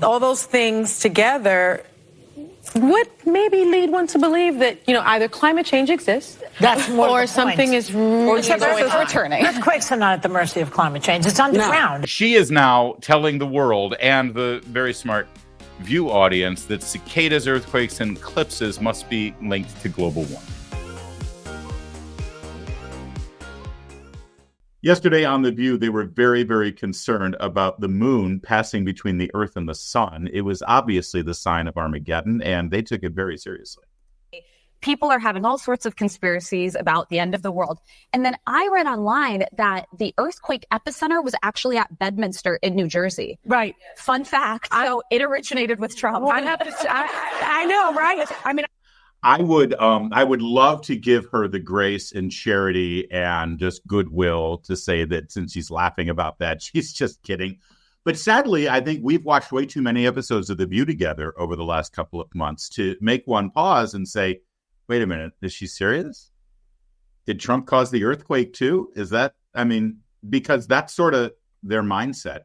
all those things together would maybe lead one to believe that, either climate change exists or something is returning. Earthquakes are not at the mercy of climate change. It's underground. No. She is now telling the world and the very smart View audience that cicadas, earthquakes, and eclipses must be linked to global warming. Yesterday on The View, they were very, very concerned about the moon passing between the Earth and the sun. It was obviously the sign of Armageddon, and they took it very seriously. People are having all sorts of conspiracies about the end of the world. And then I read online that the earthquake epicenter was actually at Bedminster in New Jersey. Right. Fun fact. So it originated with Trump. I know, right? I mean, I would love to give her the grace and charity and just goodwill to say that since she's laughing about that, she's just kidding. But sadly, I think we've watched way too many episodes of The View together over the last couple of months to make one pause and say, wait a minute, is she serious? Did Trump cause the earthquake too? Because that's sort of their mindset.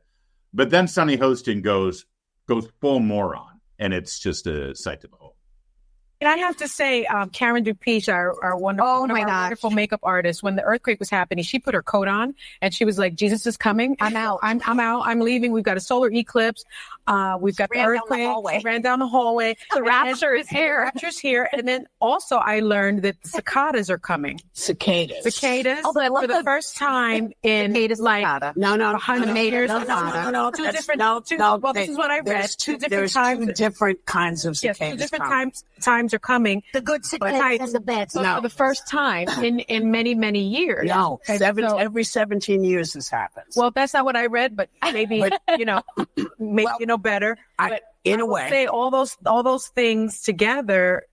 But then Sunny Hostin goes full moron, and it's just a sight to behold. And I have to say, Karen Dupiche, our wonderful makeup artist, when the earthquake was happening, she put her coat on and she was like, Jesus is coming. I'm out. I'm out. I'm leaving. We've got a solar eclipse. We've got the earthquake. Ran down the hallway. The rapture is here. Rapture's here. And then also I learned that the cicadas are coming. Cicadas. Although I love for the first time in cicadas like No. 100 years. No. Two different. Well, this is what I read. There's two different kinds of cicadas. Yes, two different times are coming. The good cicadas and the bad. So for the first time in many, many years. No, every 17 years this happens. Well, that's not what I read, but maybe maybe better. But in a way, say all those things together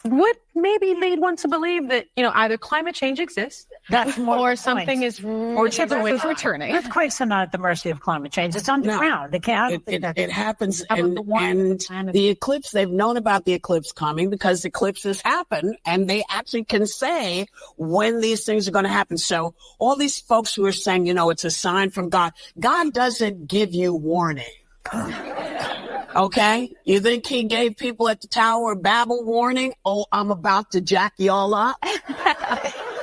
would maybe lead one to believe that either climate change exists or something is returning. Earthquakes are not at the mercy of climate change. It's underground. It happens, and the eclipse. They've known about the eclipse coming because eclipses happen, and they actually can say when these things are going to happen. So all these folks who are saying, it's a sign from God. God doesn't give you warning. Okay? You think he gave people at the Tower of Babel warning? Oh, I'm about to jack y'all up?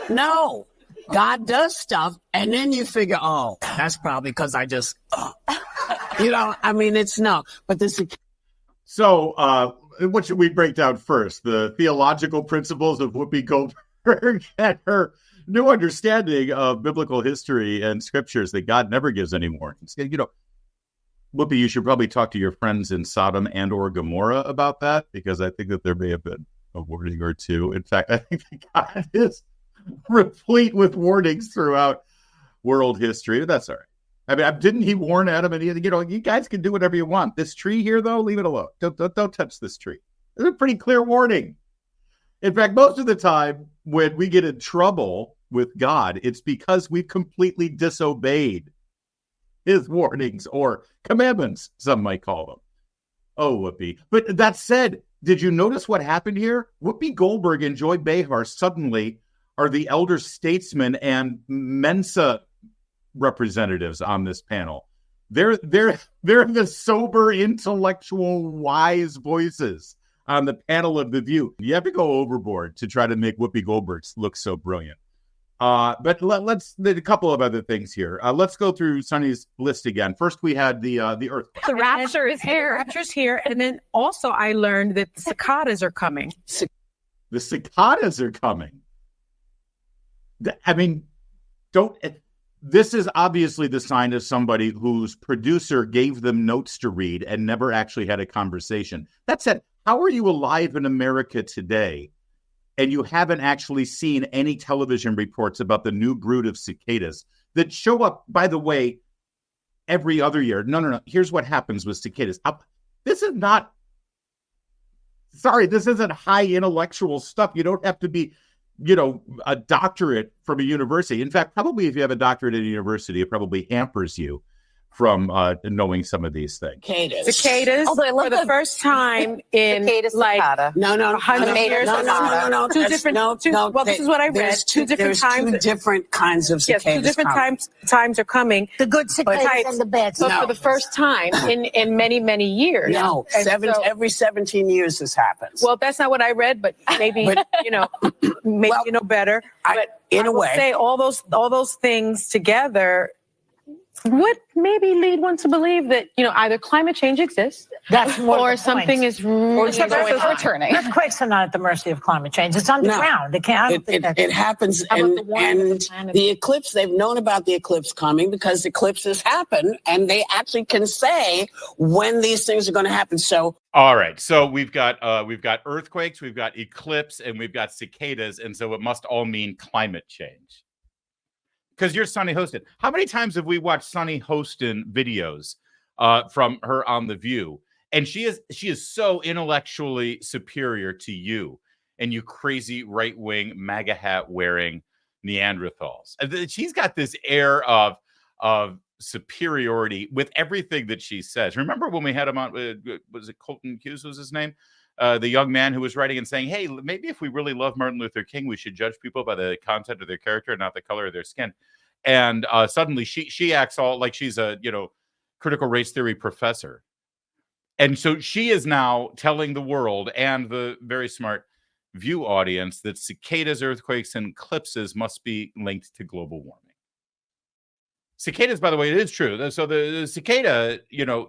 No. God does stuff, and then you figure, oh, that's probably because I just, it's no. But this. So, what should we break down first? The theological principles of Whoopi Goldberg and her new understanding of biblical history and scriptures that God never gives any warnings. Whoopi, you should probably talk to your friends in Sodom and or Gomorrah about that, because I think that there may have been a warning or two. In fact, I think that God is replete with warnings throughout world history. But that's all right. Didn't he warn Adam and Eve? You guys can do whatever you want. This tree here, though, leave it alone. Don't touch this tree. It's a pretty clear warning. In fact, most of the time when we get in trouble with God, it's because we've completely disobeyed his warnings or commandments, some might call them. Oh, Whoopi. But that said, did you notice what happened here? Whoopi Goldberg and Joy Behar suddenly are the elder statesmen and Mensa representatives on this panel. They're the sober, intellectual, wise voices on the panel of The View. You have to go overboard to try to make Whoopi Goldberg look so brilliant. But let's a couple of other things here. Let's go through Sunny's list again. First, we had the earthquake. The rapture is here. Rapture's here, and then also I learned that the cicadas are coming. The cicadas are coming. This is obviously the sign of somebody whose producer gave them notes to read and never actually had a conversation. That said, how are you alive in America today and you haven't actually seen any television reports about the new brood of cicadas that show up, by the way, every other year? No. Here's what happens with cicadas. This isn't high intellectual stuff. You don't have to be, a doctorate from a university. In fact, probably if you have a doctorate at a university, it probably hampers you from knowing some of these things. Cicadas for the first time in like no, 100 years. No. Two different. Well, this is what I read. Two different times. Two different kinds of cicadas. Yes, two different times are coming. The good cicadas and the bad But for the first time in many years. No, every 17 years this happens. Well, that's not what I read, but maybe maybe you know better. But in a way, say all those things together would maybe lead one to believe that either climate change exists, or something is returning. Earthquakes are not at the mercy of climate change. It's underground. It can't. It happens, and the eclipse. They've known about the eclipse coming because eclipses happen, and they actually can say when these things are going to happen. So, all right. So we've got earthquakes, we've got eclipse, and we've got cicadas, and so it must all mean climate change. Because you're Sunny Hostin. How many times have we watched Sunny Hostin videos from her on The View? And she is so intellectually superior to you and you crazy right-wing MAGA hat wearing Neanderthals. She's got this air of superiority with everything that she says. Remember when we had him on? Was it Colton Hughes was his name? The young man who was writing and saying, hey, maybe if we really love Martin Luther King, we should judge people by the content of their character and not the color of their skin. And suddenly she acts all like she's a, critical race theory professor. And so she is now telling the world and the very smart View audience that cicadas, earthquakes, and eclipses must be linked to global warming. Cicadas, by the way, it is true. So the cicada,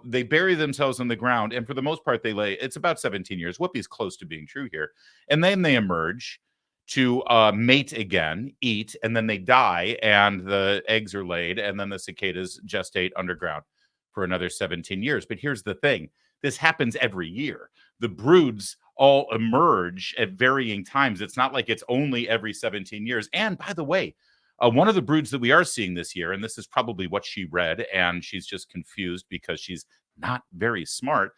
they bury themselves in the ground, and for the most part, they lay. It's about 17 years. Whoopi's close to being true here, and then they emerge to mate again, eat, and then they die, and the eggs are laid, and then the cicadas gestate underground for another 17 years. But here's the thing: this happens every year. The broods all emerge at varying times. It's not like it's only every 17 years. And by the way, one of the broods that we are seeing this year, and this is probably what she read, and she's just confused because she's not very smart.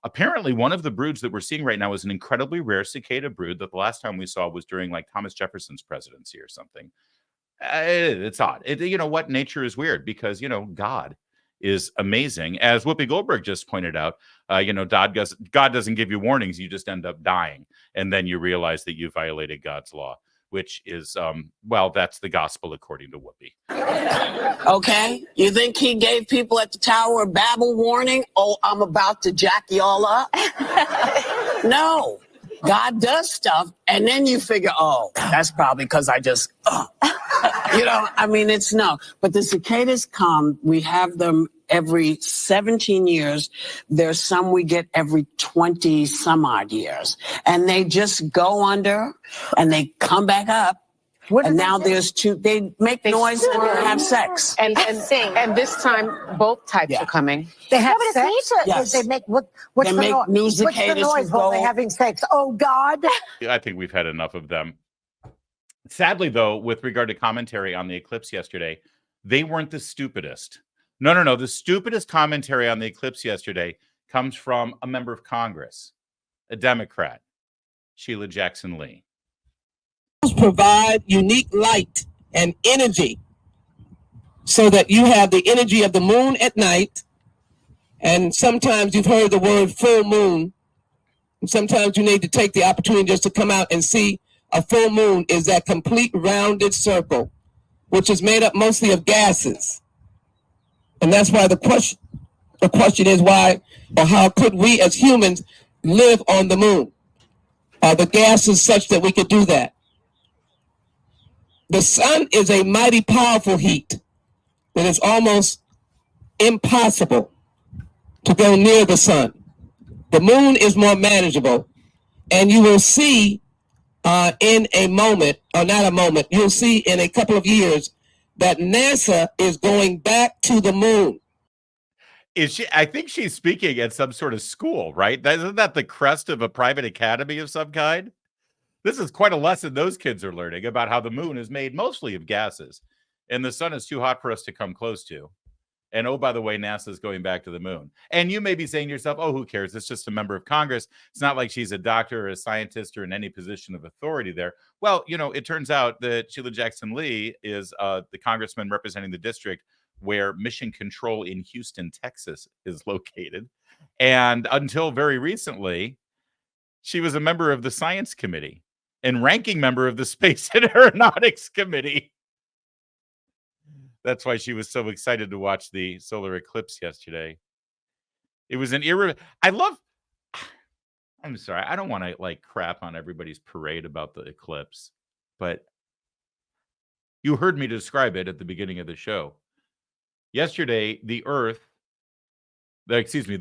Apparently, one of the broods that we're seeing right now is an incredibly rare cicada brood that the last time we saw was during like Thomas Jefferson's presidency or something. It's odd. You know what? Nature is weird because, God is amazing. As Whoopi Goldberg just pointed out, God doesn't give you warnings. You just end up dying. And then you realize that you violated God's law, which is, that's the gospel according to Whoopi. Okay. You think he gave people at the Tower of Babel warning? Oh, I'm about to jack y'all up. No. God does stuff, and then you figure, oh, that's probably because I just, it's no. But the cicadas come, we have them every 17 years. There's some we get every 20 some odd years. And they just go under, and they come back up. And now there's two, they make noise and have sex. And sing. And this time, both types are coming. They have sex? Yes. They make, what's they the make noise? new What's the cicadas noise who when go, they're having sex? Oh, God. I think we've had enough of them. Sadly, though, with regard to commentary on the eclipse yesterday, they weren't the stupidest. No. The stupidest commentary on the eclipse yesterday comes from a member of Congress, a Democrat, Sheila Jackson Lee. Provide unique light and energy so that you have the energy of the moon at night. And sometimes you've heard the word full moon. And sometimes you need to take the opportunity just to come out and see a full moon is that complete rounded circle, which is made up mostly of gases. And that's why the question is why or how could we as humans live on the moon? Are the gases such that we could do that? The sun is a mighty powerful heat that is almost impossible to go near the sun. The moon is more manageable, and you will see in a moment, or not a moment, you'll see in a couple of years that NASA is going back to the moon. Is she? I think she's speaking at some sort of school, right? Isn't that the crest of a private academy of some kind? This is quite a lesson those kids are learning about how the moon is made mostly of gases, and the sun is too hot for us to come close to. And oh, by the way, NASA is going back to the moon. And you may be saying to yourself, oh, who cares? It's just a member of Congress. It's not like she's a doctor or a scientist or in any position of authority there. Well, it turns out that Sheila Jackson Lee is the congressman representing the district where Mission Control in Houston, Texas is located. And until very recently, she was a member of the Science Committee and ranking member of the Space and Aeronautics Committee. That's why she was so excited to watch the solar eclipse yesterday. It was an I'm sorry, I don't want to like crap on everybody's parade about the eclipse, but you heard me describe it at the beginning of the show. Yesterday, the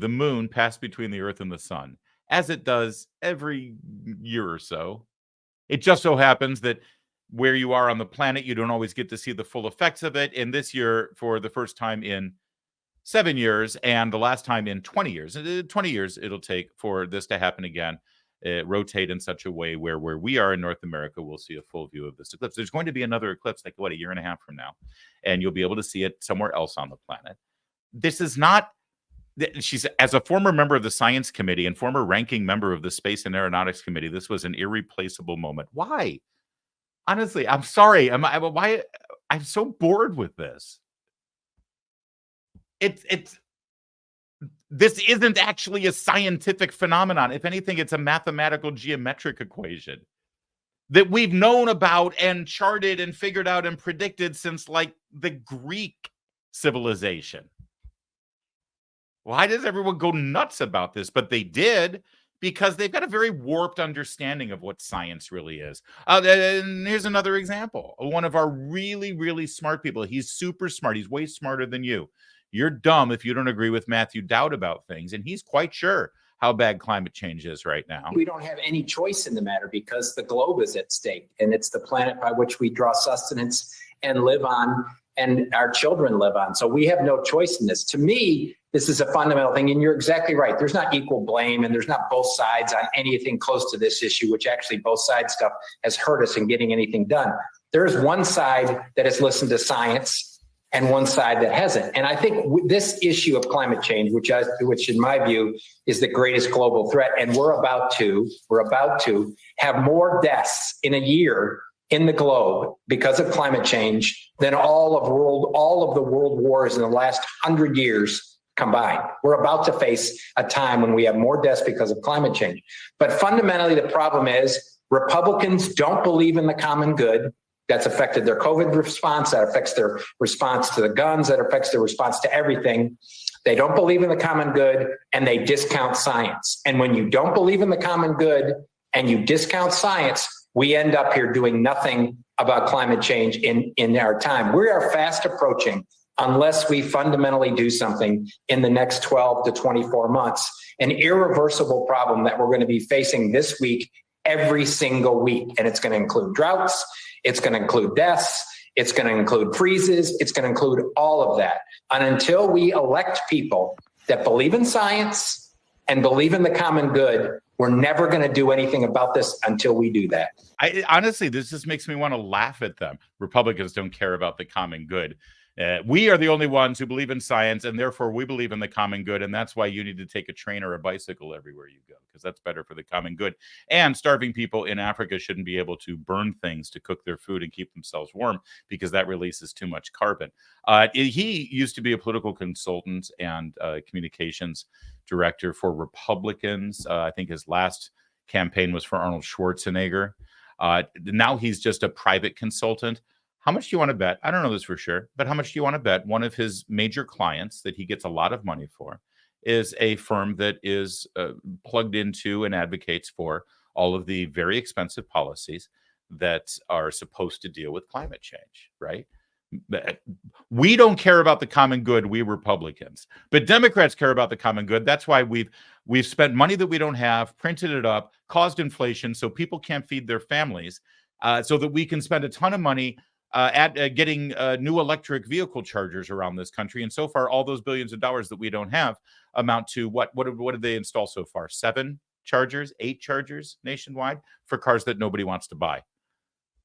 moon passed between the Earth and the sun, as it does every year or so. It just so happens that where you are on the planet, you don't always get to see the full effects of it. And this year, for the first time in 7 years, and the last time in 20 years. 20 years it'll take for this to happen again, rotate in such a way where we are in North America, we'll see a full view of this eclipse. There's going to be another eclipse, like, a year and a half from now, and you'll be able to see it somewhere else on the planet. This is not, she's, as a former member of the Science Committee and former ranking member of the Space and Aeronautics Committee, this was an irreplaceable moment. Why? Honestly, I'm sorry. Why? I'm so bored with this. This isn't actually a scientific phenomenon. If anything, it's a mathematical geometric equation that we've known about and charted and figured out and predicted since like the Greek civilization. Why does everyone go nuts about this? But they did, because they've got a very warped understanding of what science really is. And here's another example. One of our really, really smart people. He's super smart. He's way smarter than you. You're dumb if you don't agree with Matthew Dowd about things. And he's quite sure how bad climate change is right now. We don't have any choice in the matter because the globe is at stake, and it's the planet by which we draw sustenance and live on, and our children live on. So we have no choice in this. To me, this is a fundamental thing, and you're exactly right. There's not equal blame, and there's not both sides on anything close to this issue, which actually both sides stuff has hurt us in getting anything done. There is one side that has listened to science and one side that hasn't. And I think this issue of climate change, which in my view is the greatest global threat, and we're about to have more deaths in a year in the globe because of climate change than all of the world wars in the last 100 years combined. We're about to face a time when we have more deaths because of climate change. But fundamentally, the problem is Republicans don't believe in the common good. That's affected their COVID response. That affects their response to the guns. That affects their response to everything. They don't believe in the common good, and they discount science. And when you don't believe in the common good and you discount science, we end up here doing nothing about climate change in our time. We are fast approaching, unless we fundamentally do something in the next 12 to 24 months, an irreversible problem that we're going to be facing this week, every single week. And it's going to include droughts. It's going to include deaths. It's going to include freezes. It's going to include all of that. And until we elect people that believe in science and believe in the common good, we're never going to do anything about this until we do that. Honestly, this just makes me want to laugh at them. Republicans don't care about the common good. We are the only ones who believe in science, and therefore we believe in the common good. And that's why you need to take a train or a bicycle everywhere you go, because that's better for the common good. And starving people in Africa shouldn't be able to burn things to cook their food and keep themselves warm, because that releases too much carbon. He used to be a political consultant and communications director for Republicans. I think his last campaign was for Arnold Schwarzenegger. Now he's just a private consultant. How much do you want to bet? I don't know this for sure, but how much do you want to bet one of his major clients that he gets a lot of money for is a firm that is plugged into and advocates for all of the very expensive policies that are supposed to deal with climate change, right? We don't care about the common good, we Republicans, but Democrats care about the common good. That's why we've spent money that we don't have, printed it up, caused inflation so people can't feed their families, so that we can spend a ton of money at getting new electric vehicle chargers around this country. And so far, all those billions of dollars that we don't have amount to what did they install so far? 8 chargers nationwide for cars that nobody wants to buy.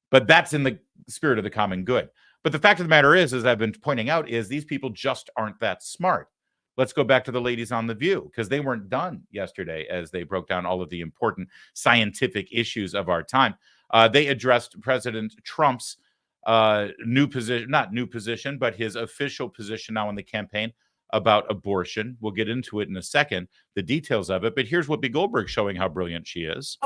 But that's in the spirit of the common good. But the fact of the matter is, as I've been pointing out, is these people just aren't that smart. Let's go back to the ladies on The View, because they weren't done yesterday as they broke down all of the important scientific issues of our time. They addressed President Trump's new position, not new position, but his official position now in the campaign about abortion. We'll get into it in a second, the details of it. But here's Whoopi Goldberg showing how brilliant she is.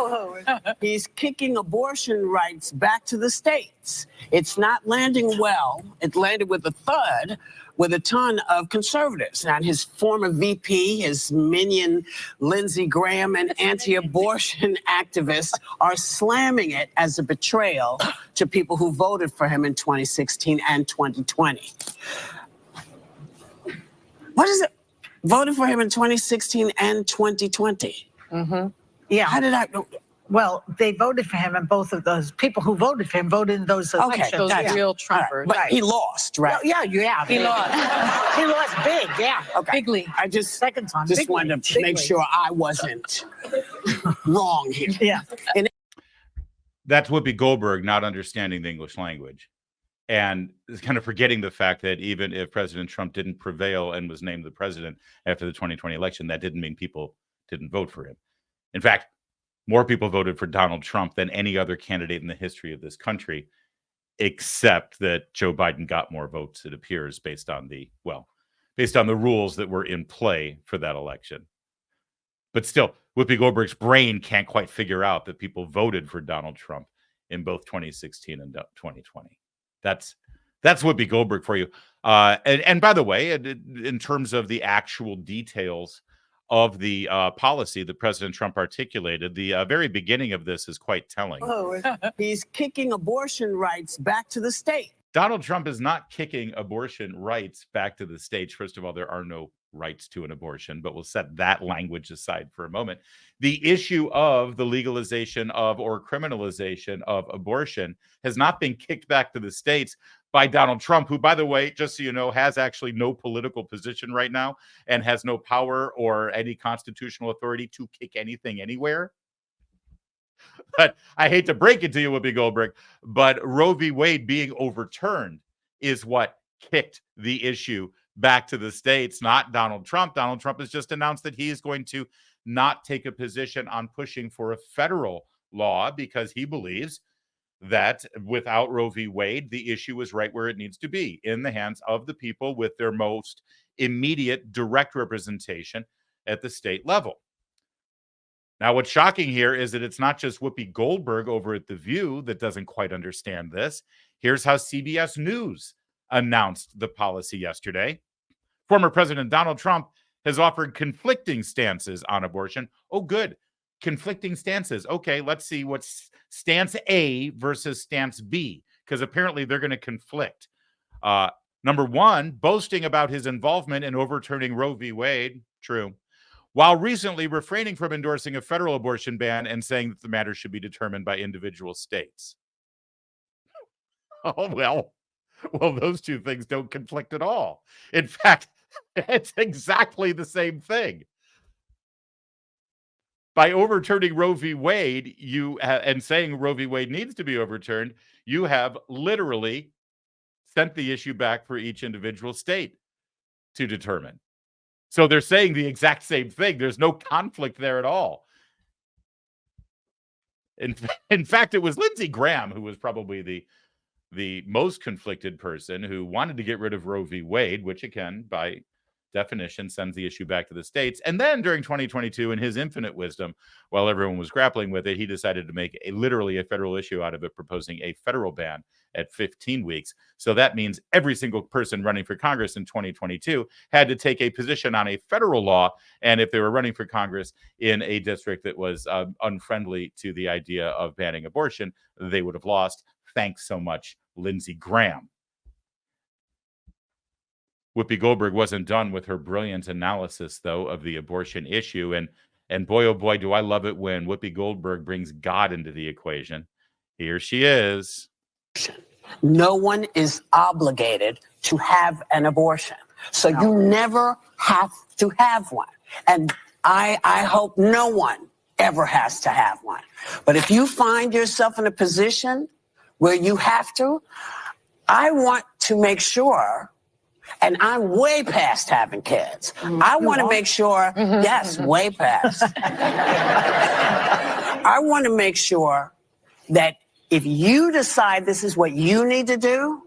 He's kicking abortion rights back to the states. It's not landing well. It landed with a thud with a ton of conservatives. And his former VP, his minion, Lindsey Graham, and anti-abortion activists are slamming it as a betrayal to people who voted for him in 2016 and 2020. What is it? Voted for him in 2016 and 2020. Mm-hmm. Yeah. How did I? Well, they voted for him, and both of those people who voted for him voted in those elections. Those gotcha. real Trumpers. But he lost, right? Well, yeah. He lost. He lost big, yeah. Okay. Bigly. I just Second time. wanted to make sure I wasn't wrong here. Yeah. That's Whoopi Goldberg not understanding the English language and kind of forgetting the fact that even if President Trump didn't prevail and was named the president after the 2020 election, that didn't mean people didn't vote for him. In fact, more people voted for Donald Trump than any other candidate in the history of this country, except that Joe Biden got more votes, it appears, based on the rules that were in play for that election. But still, Whoopi Goldberg's brain can't quite figure out that people voted for Donald Trump in both 2016 and 2020. That's Whoopi Goldberg for you. And by the way, in terms of the actual details of the policy that President Trump articulated, the very beginning of this is quite telling. He's kicking abortion rights back to the state. Donald Trump is not kicking abortion rights back to the states. First of all, there are no rights to an abortion, but we'll set that language aside for a moment. The issue of the legalization of or criminalization of abortion has not been kicked back to the states by Donald Trump, who, by the way, just so you know, has actually no political position right now and has no power or any constitutional authority to kick anything anywhere. But I hate to break it to you, Whoopi Goldberg, but Roe v. Wade being overturned is what kicked the issue back to the states, not Donald Trump. Donald Trump has just announced that he is going to not take a position on pushing for a federal law because he believes that without Roe v. Wade, the issue is right where it needs to be, in the hands of the people with their most immediate direct representation at the state level. Now, what's shocking here is that it's not just Whoopi Goldberg over at The View that doesn't quite understand this. Here's how CBS News announced the policy yesterday. Former President Donald Trump has offered conflicting stances on abortion. Oh, good. Conflicting stances. Okay, let's see what's stance A versus stance B, because apparently they're going to conflict. Number one, boasting about his involvement in overturning Roe v. Wade. True. While recently refraining from endorsing a federal abortion ban and saying that the matter should be determined by individual states. Oh, well, those two things don't conflict at all. In fact, it's exactly the same thing. By overturning Roe v. Wade, and saying Roe v. Wade needs to be overturned, you have literally sent the issue back for each individual state to determine. So they're saying the exact same thing. There's no conflict there at all. In fact, it was Lindsey Graham who was probably the most conflicted person, who wanted to get rid of Roe v. Wade, which again, by definition, sends the issue back to the states. And then during 2022, in his infinite wisdom, while everyone was grappling with it, he decided to make literally a federal issue out of it, proposing a federal ban at 15 weeks. So that means every single person running for Congress in 2022 had to take a position on a federal law. And if they were running for Congress in a district that was unfriendly to the idea of banning abortion, they would have lost. Thanks so much, Lindsey Graham. Whoopi Goldberg wasn't done with her brilliant analysis, though, of the abortion issue. And boy, oh boy, do I love it when Whoopi Goldberg brings God into the equation. Here she is. No one is obligated to have an abortion. So you never have to have one. And I hope no one ever has to have one. But if you find yourself in a position where you have to, I want to make sure, and I'm way past having kids. I want to make sure, yes, way past. I want to make sure that if you decide this is what you need to do,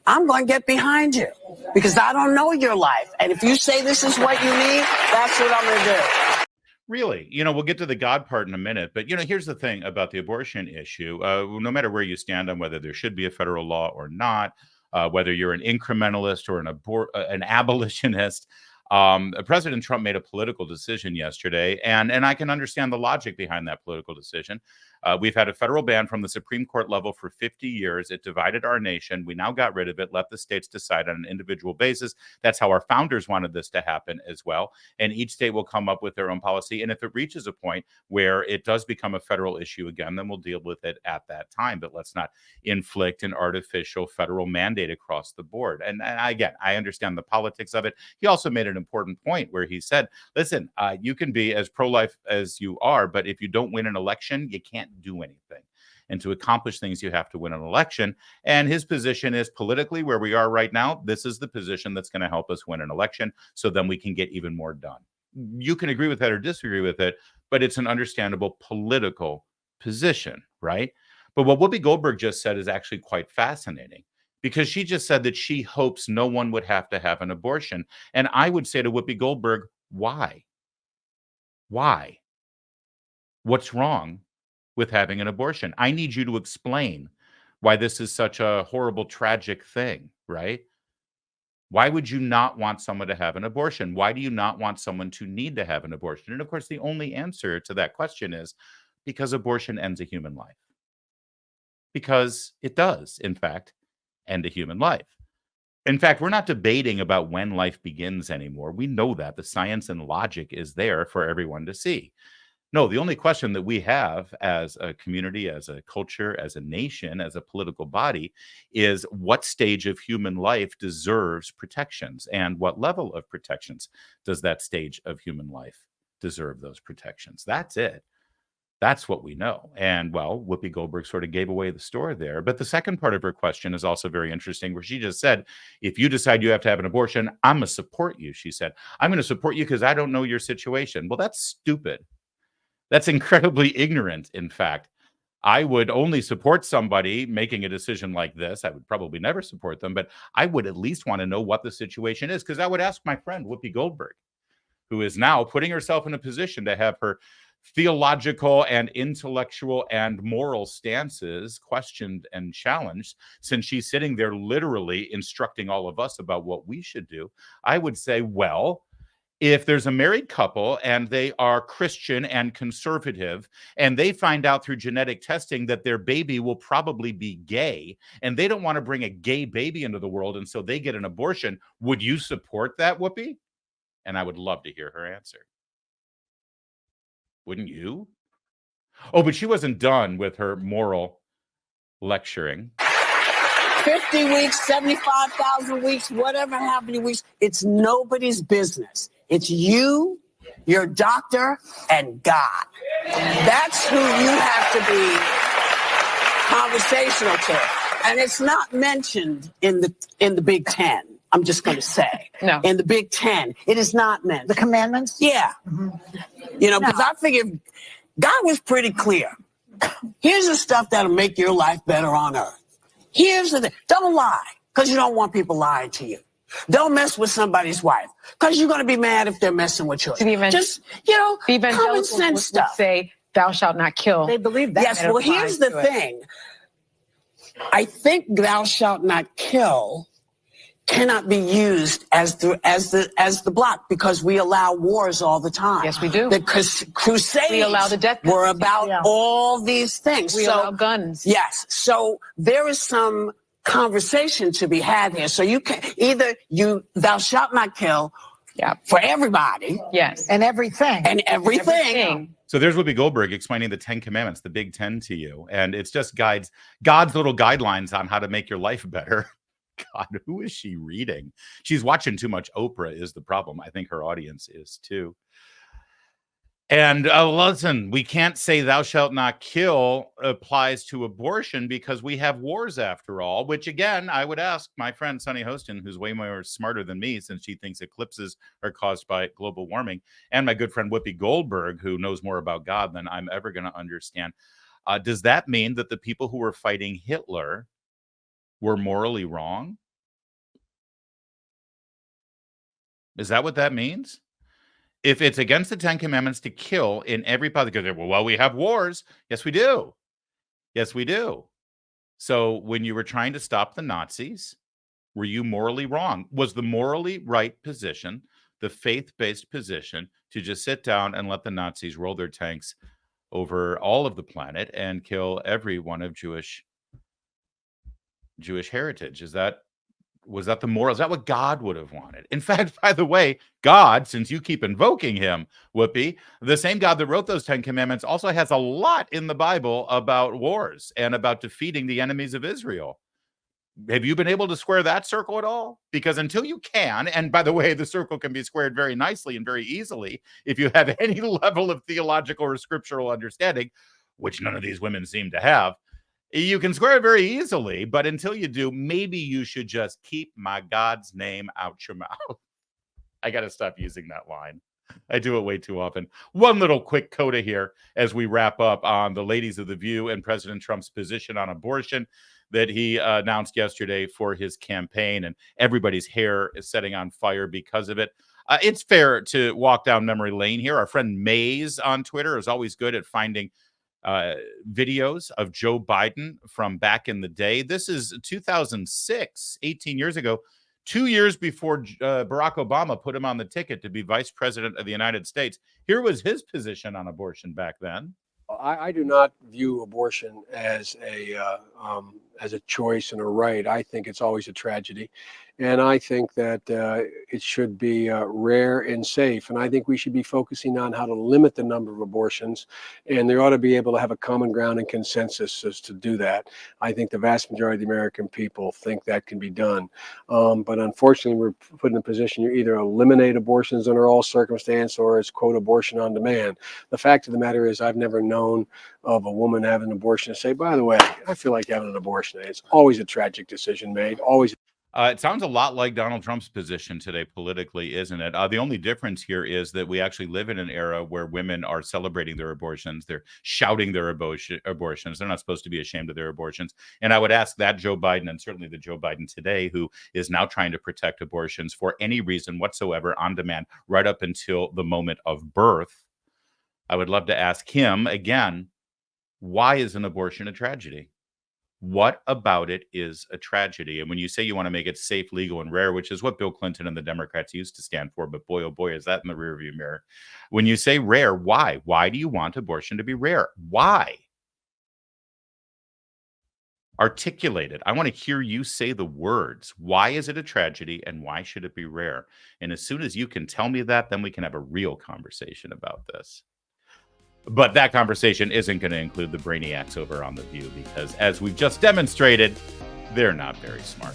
I'm going to get behind you because I don't know your life. And if you say this is what you need, that's what I'm going to do. Really, we'll get to the God part in a minute, but here's the thing about the abortion issue. No matter where you stand on whether there should be a federal law or not, whether you're an incrementalist or an abolitionist, President Trump made a political decision yesterday, and I can understand the logic behind that political decision. We've had a federal ban from the Supreme Court level for 50 years. It divided our nation. We now got rid of it, let the states decide on an individual basis. That's how our founders wanted this to happen as well. And each state will come up with their own policy. And if it reaches a point where it does become a federal issue again, then we'll deal with it at that time. But let's not inflict an artificial federal mandate across the board. And again, I understand the politics of it. He also made an important point where he said, listen, you can be as pro-life as you are, but if you don't win an election, you can't do anything. And to accomplish things, you have to win an election. And his position is politically where we are right now. This is the position that's going to help us win an election. So then we can get even more done. You can agree with that or disagree with it, but it's an understandable political position, right? But what Whoopi Goldberg just said is actually quite fascinating because she just said that she hopes no one would have to have an abortion. And I would say to Whoopi Goldberg, why? Why? What's wrong with having an abortion? I need you to explain why this is such a horrible, tragic thing, right? Why would you not want someone to have an abortion? Why do you not want someone to need to have an abortion? And of course, the only answer to that question is because abortion ends a human life. Because it does, in fact, end a human life. In fact, we're not debating about when life begins anymore. We know that. The science and logic is there for everyone to see. No, the only question that we have as a community, as a culture, as a nation, as a political body is what stage of human life deserves protections and what level of protections does that stage of human life deserve those protections? That's it. That's what we know. And well, Whoopi Goldberg sort of gave away the store there. But the second part of her question is also very interesting, where she just said, if you decide you have to have an abortion, I'm going to support you. She said, I'm going to support you because I don't know your situation. Well, that's stupid. That's incredibly ignorant, in fact. I would only support somebody making a decision like this. I would probably never support them, but I would at least want to know what the situation is, because I would ask my friend Whoopi Goldberg, who is now putting herself in a position to have her theological and intellectual and moral stances questioned and challenged, since she's sitting there literally instructing all of us about what we should do. I would say, well, if there's a married couple and they are Christian and conservative, and they find out through genetic testing that their baby will probably be gay, and they don't want to bring a gay baby into the world, and so they get an abortion, would you support that, Whoopi? And I would love to hear her answer. Wouldn't you? Oh, but she wasn't done with her moral lecturing. 50 weeks, 75,000 weeks, whatever, how many weeks, it's nobody's business. It's you, your doctor, and God. That's who you have to be conversational to. And it's not mentioned in the Big Ten. I'm just going to say. No. In the Big Ten, it is not mentioned. The commandments? Yeah. Mm-hmm. Because I figured God was pretty clear. Here's the stuff that'll make your life better on earth. Here's the thing. Don't lie, because you don't want people lying to you. Don't mess with somebody's wife, because you're going to be mad if they're messing with yours. Just, common sense stuff. Say, thou shalt not kill. They believe that. Yes, well, here's the thing. I think thou shalt not kill cannot be used as the block, because we allow wars all the time. Yes, we do. The Crusades we allow the death were about all these things. We allow guns. Yes. So there is some conversation to be had here. So you can either thou shalt not kill for everybody. Yes. And everything. And everything. So there's Whoopi Goldberg explaining the 10 Commandments, the Big Ten, to you. And it's just God's little guidelines on how to make your life better. God, who is she reading? She's watching too much Oprah is the problem. I think her audience is too. And listen, we can't say thou shalt not kill applies to abortion because we have wars after all, which again, I would ask my friend Sunny Hostin, who's way more smarter than me since she thinks eclipses are caused by global warming, and my good friend Whoopi Goldberg, who knows more about God than I'm ever going to understand. Does that mean that the people who were fighting Hitler were morally wrong? Is that what that means? If it's against the Ten Commandments to kill in every part, because well, we have wars. Yes, we do. Yes, we do. So when you were trying to stop the Nazis, were you morally wrong? Was the morally right position, the faith-based position, to just sit down and let the Nazis roll their tanks over all of the planet and kill everyone of Jewish heritage? Was that the moral? Is that what God would have wanted? In fact, by the way, God, since you keep invoking him, Whoopi, the same God that wrote those 10 commandments also has a lot in the Bible about wars and about defeating the enemies of Israel. Have you been able to square that circle at all? Because until you can, and by the way, the circle can be squared very nicely and very easily if you have any level of theological or scriptural understanding, which none of these women seem to have. You can square it very easily, but until you do, maybe you should just keep my God's name out your mouth. I got to stop using that line. I do it way too often. One little quick coda here as we wrap up on the ladies of the View and President Trump's position on abortion that he announced yesterday for his campaign, and everybody's hair is setting on fire because of it. It's fair to walk down memory lane here. Our friend Maze on Twitter is always good at finding videos of Joe Biden from back in the day. This is 2006, 18 years ago, 2 years before Barack Obama put him on the ticket to be vice president of the United States. Here was his position on abortion back then. I do not view abortion as a choice and a right. I think it's always a tragedy. And I think that it should be rare and safe. And I think we should be focusing on how to limit the number of abortions. And they ought to be able to have a common ground and consensus as to do that. I think the vast majority of the American people think that can be done. But unfortunately, we're put in a position you either eliminate abortions under all circumstance or it's, quote, abortion on demand. The fact of the matter is I've never known of a woman having an abortion and say, by the way, I feel like having an abortion. It's always a tragic decision made, always. It sounds a lot like Donald Trump's position today politically, isn't it? The only difference here is that we actually live in an era where women are celebrating their abortions. They're shouting their abortions. They're not supposed to be ashamed of their abortions. And I would ask that Joe Biden, and certainly the Joe Biden today, who is now trying to protect abortions for any reason whatsoever on demand, right up until the moment of birth. I would love to ask him again, why is an abortion a tragedy? What about it is a tragedy? And when you say you want to make it safe, legal, and rare, which is what Bill Clinton and the Democrats used to stand for, but boy, oh boy, is that in the rearview mirror. When you say rare, why? Why do you want abortion to be rare? Why? Articulate it. I want to hear you say the words. Why is it a tragedy and why should it be rare? And as soon as you can tell me that, then we can have a real conversation about this. But that conversation isn't going to include the brainiacs over on The View because, as we've just demonstrated, they're not very smart.